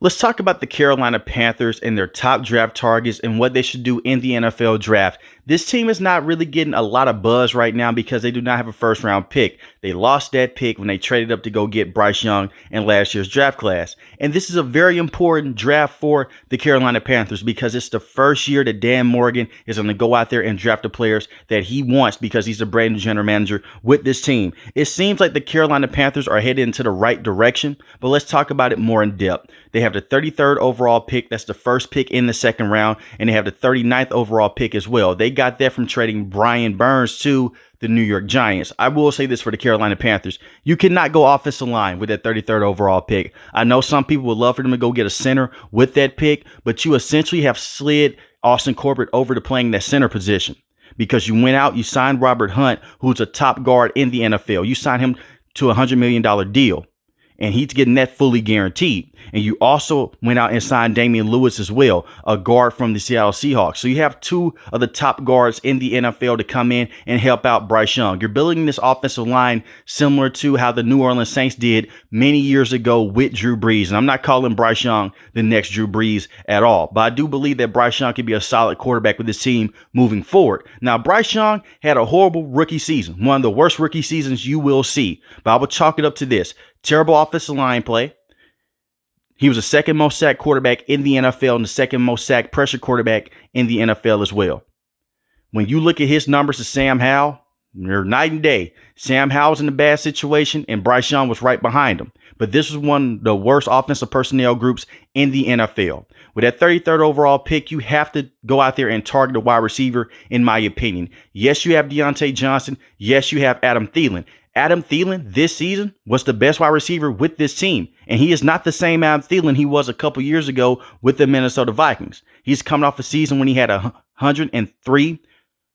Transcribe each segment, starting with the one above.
Let's talk about the Carolina Panthers and their top draft targets and what they should do in the NFL draft. This team is not really getting a lot of buzz right now because they do not have a first round pick. They lost that pick when they traded up to go get Bryce Young in last year's draft class. And this is a very important draft for the Carolina Panthers because it's the first year that Dan Morgan is going to go out there and draft the players that he wants because he's a brand new general manager with this team. It seems like the Carolina Panthers are headed into the right direction, but let's talk about it more in depth. They have the 33rd overall pick. That's the first pick in the second round. And they have the 39th overall pick as well. They got that from trading Brian Burns to the New York Giants. I will say this for the Carolina Panthers. You cannot go offensive line with that 33rd overall pick. I know some people would love for them to go get a center with that pick, but you essentially have slid Austin Corbett over to playing that center position because you went out, you signed Robert Hunt, who's a top guard in the NFL. You signed him to a $100 million deal. And he's getting that fully guaranteed. And you also went out and signed Damian Lewis as well, a guard from the Seattle Seahawks. So you have two of the top guards in the NFL to come in and help out Bryce Young. You're building this offensive line similar to how the New Orleans Saints did many years ago with Drew Brees. And I'm not calling Bryce Young the next Drew Brees at all. But I do believe that Bryce Young can be a solid quarterback with this team moving forward. Now, Bryce Young had a horrible rookie season, one of the worst rookie seasons you will see. But I will chalk it up to this. Terrible offensive line play. He was the second most sacked quarterback in the NFL and the second most sacked pressure quarterback in the NFL as well. When you look at his numbers to Sam Howell, they're night and day. Sam Howell's in a bad situation and Bryce Young was right behind him. But this was one of the worst offensive personnel groups in the NFL. With that 33rd overall pick, you have to go out there and target a wide receiver, in my opinion. Yes, you have Deontay Johnson. Yes, you have Adam Thielen. Adam Thielen this season was the best wide receiver with this team. And he is not the same Adam Thielen he was a couple years ago with the Minnesota Vikings. He's coming off a season when he had 103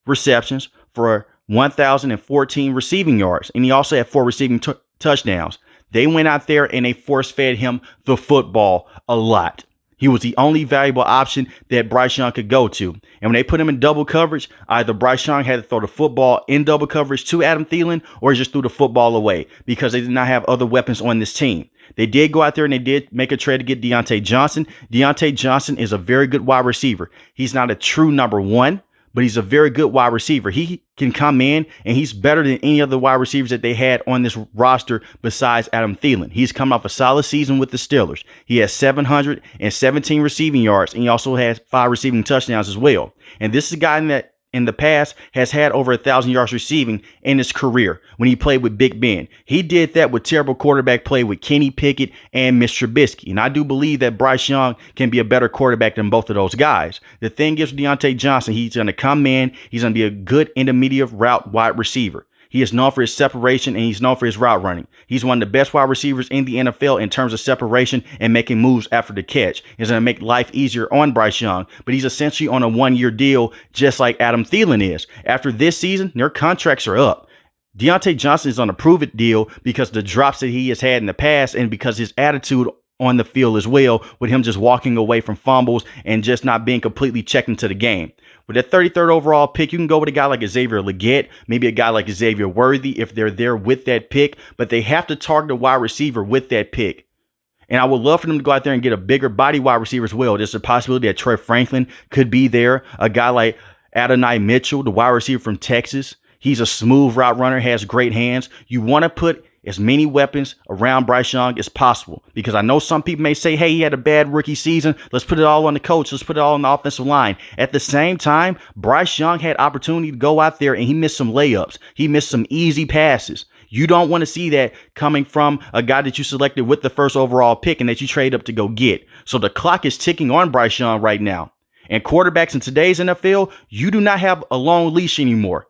receptions for 1,014 receiving yards. And he also had 4 receiving touchdowns. They went out there and they force-fed him the football a lot. He was the only valuable option that Bryce Young could go to. And when they put him in double coverage, either Bryce Young had to throw the football in double coverage to Adam Thielen or he just threw the football away because they did not have other weapons on this team. They did go out there and they did make a trade to get Deontay Johnson. Deontay Johnson is a very good wide receiver. He's not a true number one, but he's a very good wide receiver. He can come in and he's better than any other wide receivers that they had on this roster besides Adam Thielen. He's coming off a solid season with the Steelers. He has 717 receiving yards and he also has 5 receiving touchdowns as well. And this is a guy that in the past has had over 1,000 yards receiving in his career when he played with Big Ben. He did that with terrible quarterback play with Kenny Pickett and Mitch Trubisky. And I do believe that Bryce Young can be a better quarterback than both of those guys. The thing is with Deontay Johnson, he's going to come in. He's going to be a good intermediate route wide receiver. He is known for his separation and he's known for his route running. He's one of the best wide receivers in the NFL in terms of separation and making moves after the catch. It's going to make life easier on Bryce Young, but he's essentially on a 1-year deal just like Adam Thielen is. After this season, their contracts are up. Deontay Johnson is on a prove-it deal because the drops that he has had in the past and because his attitude on the field as well, with him just walking away from fumbles and just not being completely checked into the game. With that 33rd overall pick, you can go with a guy like Xavier Legette, maybe a guy like Xavier Worthy if they're there with that pick, but they have to target a wide receiver with that pick. And I would love for them to go out there and get a bigger body wide receiver as well. There's a possibility that Troy Franklin could be there. A guy like Adonai Mitchell, the wide receiver from Texas. He's a smooth route runner, has great hands. You want to put as many weapons around Bryce Young as possible. Because I know some people may say, hey, he had a bad rookie season. Let's put it all on the coach. Let's put it all on the offensive line. At the same time, Bryce Young had opportunity to go out there and he missed some layups. He missed some easy passes. You don't want to see that coming from a guy that you selected with the first overall pick and that you trade up to go get. So the clock is ticking on Bryce Young right now. And quarterbacks in today's NFL, you do not have a long leash anymore.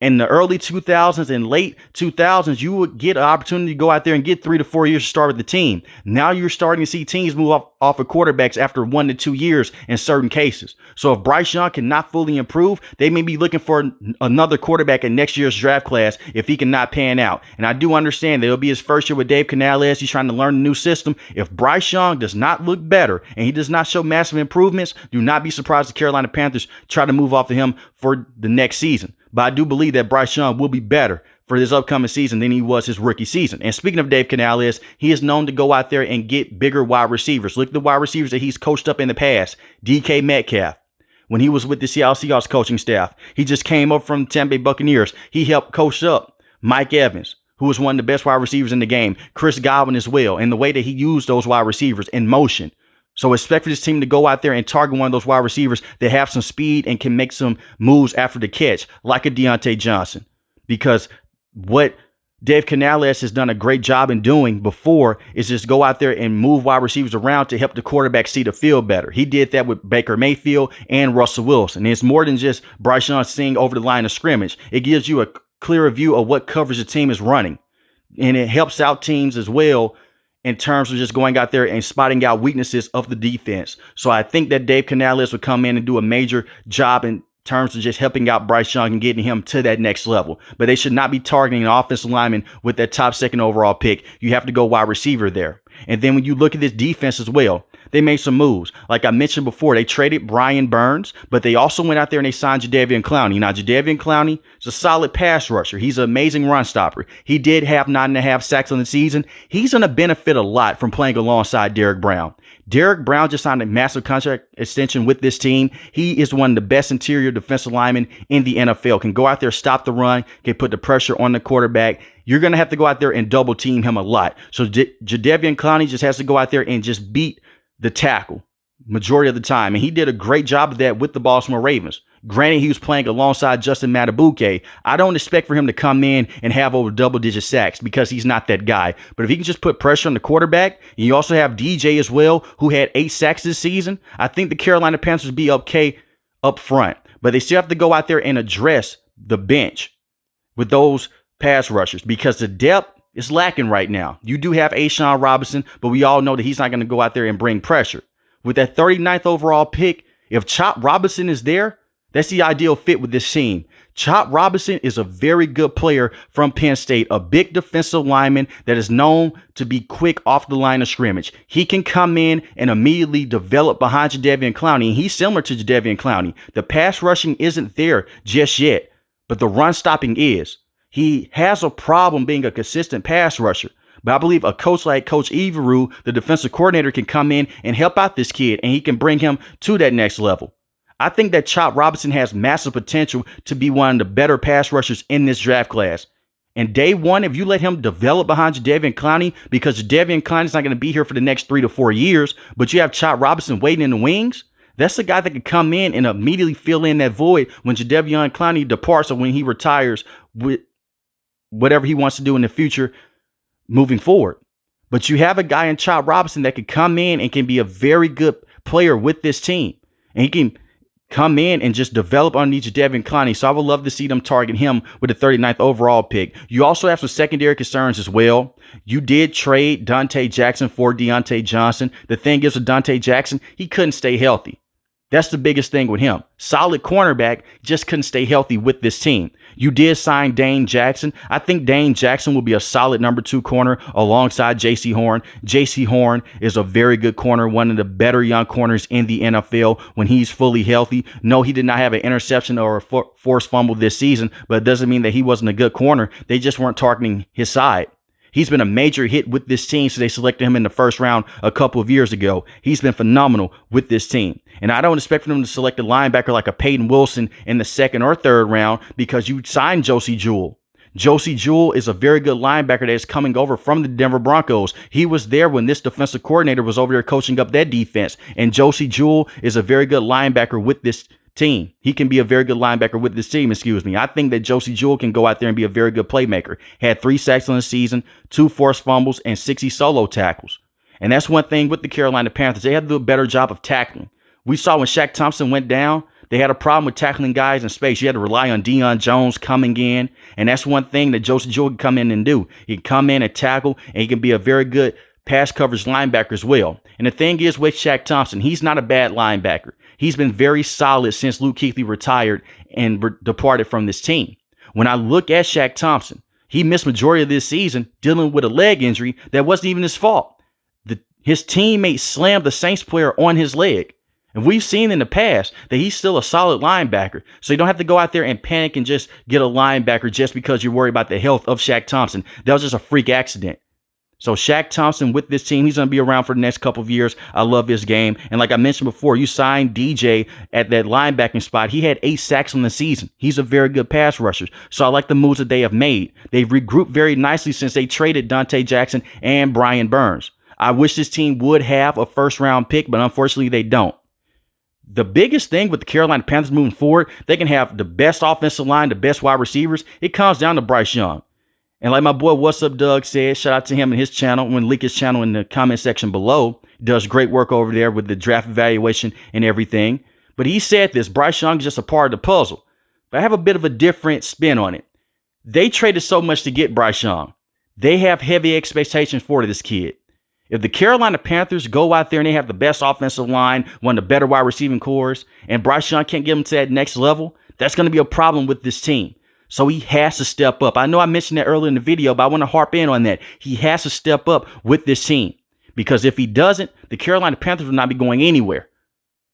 In the early 2000s and late 2000s, you would get an opportunity to go out there and get 3 to 4 years to start with the team. Now you're starting to see teams move off of quarterbacks after 1 to 2 years in certain cases. So if Bryce Young cannot fully improve, they may be looking for another quarterback in next year's draft class if he cannot pan out. And I do understand that it'll be his first year with Dave Canales. He's trying to learn a new system. If Bryce Young does not look better and he does not show massive improvements, do not be surprised the Carolina Panthers try to move off of him for the next season. But I do believe that Bryce Young will be better for this upcoming season than he was his rookie season. And speaking of Dave Canales, he is known to go out there and get bigger wide receivers. Look at the wide receivers that he's coached up in the past. DK Metcalf. When he was with the Seattle Seahawks coaching staff, he just came up from the Tampa Bay Buccaneers. He helped coach up Mike Evans, who was one of the best wide receivers in the game. Chris Godwin as well. And the way that he used those wide receivers in motion. So expect for this team to go out there and target one of those wide receivers that have some speed and can make some moves after the catch, like a Deontay Johnson. Because what Dave Canales has done a great job in doing before is just go out there and move wide receivers around to help the quarterback see the field better. He did that with Baker Mayfield and Russell Wilson. And it's more than just Bryce Young seeing over the line of scrimmage. It gives you a clearer view of what coverage the team is running. And it helps out teams as well in terms of just going out there and spotting out weaknesses of the defense. So I think that Dave Canales would come in and do a major job in terms of just helping out Bryce Young and getting him to that next level. But they should not be targeting an offensive lineman with that top second overall pick. You have to go wide receiver there. And then when you look at this defense as well, they made some moves. Like I mentioned before, they traded Brian Burns, but they also went out there and they signed Jadeveon Clowney. Now, Jadeveon Clowney is a solid pass rusher. He's an amazing run stopper. He did have 9.5 sacks on the season. He's going to benefit a lot from playing alongside Derrick Brown. Derrick Brown just signed a massive contract extension with this team. He is one of the best interior defensive linemen in the NFL. Can go out there, stop the run, can put the pressure on the quarterback. You're going to have to go out there and double team him a lot. So Jadeveon Clowney just has to go out there and just beat the tackle majority of the time. And he did a great job of that with the Baltimore Ravens. Granted, he was playing alongside Justin Matabuke. I don't expect for him to come in and have over double-digit sacks because he's not that guy. But if he can just put pressure on the quarterback, and you also have DJ as well, who had 8 sacks this season, I think the Carolina Panthers be okay up front. But they still have to go out there and address the bench with those pass rushers because the depth is lacking right now. You do have A'Shawn Robinson, but we all know that he's not going to go out there and bring pressure. With that 39th overall pick, if Chop Robinson is there, that's the ideal fit with this team. Chop Robinson is a very good player from Penn State, a big defensive lineman that is known to be quick off the line of scrimmage. He can come in and immediately develop behind Jadeveon Clowney, and he's similar to Jadeveon Clowney. The pass rushing isn't there just yet, but the run stopping is. He has a problem being a consistent pass rusher. But I believe a coach like Coach Eviru, the defensive coordinator, can come in and help out this kid, and he can bring him to that next level. I think that Chop Robinson has massive potential to be one of the better pass rushers in this draft class. And day one, if you let him develop behind Jadeveon Clowney, because Jadeveon Clowney's not going to be here for the next 3 to 4 years, but you have Chop Robinson waiting in the wings, that's the guy that can come in and immediately fill in that void when Jadeveon Clowney departs or when he retires with whatever he wants to do in the future moving forward. But you have a guy in Chop Robinson that can come in and can be a very good player with this team. And he can come in and just develop underneath Jadeveon Clowney. So I would love to see them target him with the 39th overall pick. You also have some secondary concerns as well. You did trade Dante Jackson for Deontay Johnson. The thing is with Dante Jackson, he couldn't stay healthy. That's the biggest thing with him. Solid cornerback, just couldn't stay healthy with this team. You did sign Dane Jackson. I think Dane Jackson will be a solid number 2 corner alongside J.C. Horn. J.C. Horn is a very good corner, one of the better young corners in the NFL when he's fully healthy. No, he did not have an interception or a forced fumble this season, but it doesn't mean that he wasn't a good corner. They just weren't targeting his side. He's been a major hit with this team since they selected him in the first round a couple of years ago. He's been phenomenal with this team. And I don't expect for them to select a linebacker like a Peyton Wilson in the 2nd or 3rd round because you signed Josie Jewell. Josie Jewell is a very good linebacker that is coming over from the Denver Broncos. He was there when this defensive coordinator was over there coaching up that defense. And Josie Jewell is a very good linebacker with this team. He can be a very good linebacker with this team, I think that Josie Jewell can go out there and be a very good playmaker. Had 3 sacks on the season, 2 forced fumbles, and 60 solo tackles. And that's one thing with the Carolina Panthers. They had to do a better job of tackling. We saw when Shaq Thompson went down, they had a problem with tackling guys in space. You had to rely on Deion Jones coming in. And that's one thing that Josie Jewell can come in and do. He can come in and tackle, and he can be a very good pass coverage linebacker as well. And the thing is with Shaq Thompson, he's not a bad linebacker. He's been very solid since Luke Kuechly retired and departed from this team. When I look at Shaq Thompson, he missed majority of this season dealing with a leg injury that wasn't even his fault. His teammate slammed the Saints player on his leg. And we've seen in the past that he's still a solid linebacker. So you don't have to go out there and panic and just get a linebacker just because you're worried about the health of Shaq Thompson. That was just a freak accident. So Shaq Thompson with this team, he's going to be around for the next couple of years. I love his game. And like I mentioned before, you signed DJ at that linebacking spot. He had 8 sacks on the season. He's a very good pass rusher. So I like the moves that they have made. They've regrouped very nicely since they traded Dante Jackson and Brian Burns. I wish this team would have a first-round pick, but unfortunately they don't. The biggest thing with the Carolina Panthers moving forward, they can have the best offensive line, the best wide receivers. It comes down to Bryce Young. And like my boy What's Up Doug said, shout out to him and his channel. I'm going to link his channel in the comment section below. He does great work over there with the draft evaluation and everything. But he said this, Bryce Young is just a part of the puzzle. But I have a bit of a different spin on it. They traded so much to get Bryce Young. They have heavy expectations for this kid. If the Carolina Panthers go out there and they have the best offensive line, one of the better wide receiving cores, and Bryce Young can't get them to that next level, that's going to be a problem with this team. So he has to step up. I know I mentioned that earlier in the video, but I want to harp in on that. He has to step up with this team because if he doesn't, the Carolina Panthers will not be going anywhere.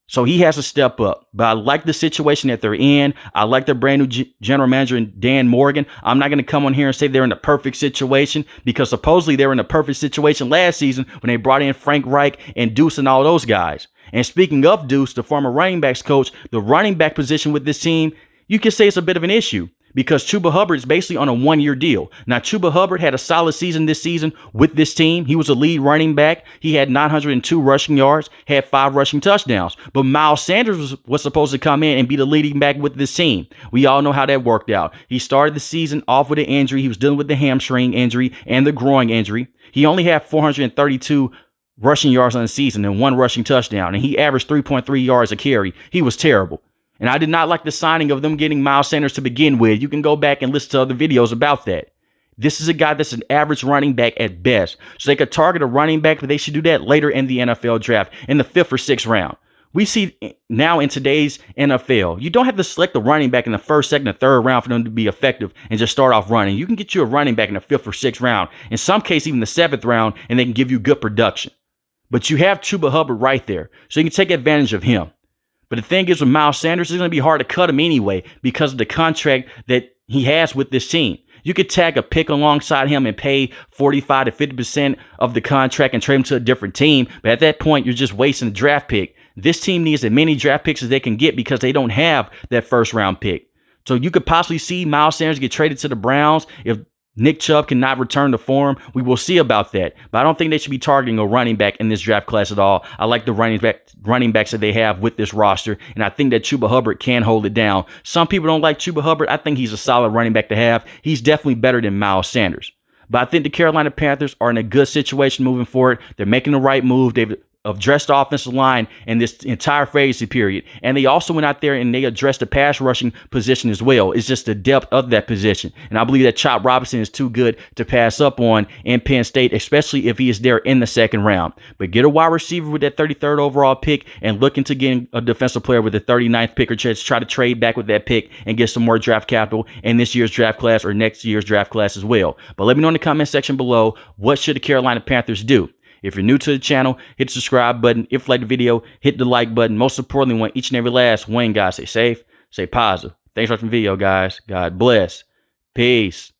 So he has to step up. But I like the situation that they're in. I like their brand new general manager, Dan Morgan. I'm not going to come on here and say they're in the perfect situation because supposedly they were in a perfect situation last season when they brought in Frank Reich and Deuce and all those guys. And speaking of Deuce, the former running backs coach, the running back position with this team, you can say it's a bit of an issue. Because Chuba Hubbard is basically on a 1-year deal. Now, Chuba Hubbard had a solid season this season with this team. He was a lead running back. He had 902 rushing yards, had 5 rushing touchdowns. But Miles Sanders was supposed to come in and be the leading back with this team. We all know how that worked out. He started the season off with an injury. He was dealing with the hamstring injury and the groin injury. He only had 432 rushing yards on the season and 1 rushing touchdown. And he averaged 3.3 yards a carry. He was terrible. And I did not like the signing of them getting Miles Sanders to begin with. You can go back and listen to other videos about that. This is a guy that's an average running back at best. So they could target a running back, but they should do that later in the NFL draft, in the 5th or 6th round. We see now in today's NFL, you don't have to select a running back in the 1st, 2nd, or 3rd round for them to be effective and just start off running. You can get you a running back in the 5th or 6th round. In some cases, even the 7th round, and they can give you good production. But you have Chuba Hubbard right there, so you can take advantage of him. But the thing is with Miles Sanders, it's going to be hard to cut him anyway because of the contract that he has with this team. You could tag a pick alongside him and pay 45 to 50% of the contract and trade him to a different team. But at that point, you're just wasting a draft pick. This team needs as many draft picks as they can get because they don't have that 1st round pick. So you could possibly see Miles Sanders get traded to the Browns if Nick Chubb cannot return to form. We will see about that. But I don't think they should be targeting a running back in this draft class at all. I like the running backs that they have with this roster, and I think that Chuba Hubbard can hold it down. Some people don't like Chuba Hubbard. I think he's a solid running back to have. He's definitely better than Miles Sanders. But I think the Carolina Panthers are in a good situation moving forward. They're making the right move. They've addressed the offensive line in this entire phase period. And they also went out there and they addressed the pass rushing position as well. It's just the depth of that position. And I believe that Chop Robinson is too good to pass up on in Penn State, especially if he is there in the 2nd round. But get a wide receiver with that 33rd overall pick and look into getting a defensive player with the 39th pick or just try to trade back with that pick and get some more draft capital in this year's draft class or next year's draft class as well. But let me know in the comment section below, what should the Carolina Panthers do? If you're new to the channel, hit the subscribe button. If you like the video, hit the like button. Most importantly, want each and every last one, guys, stay safe, stay positive. Thanks for watching the video, guys. God bless. Peace.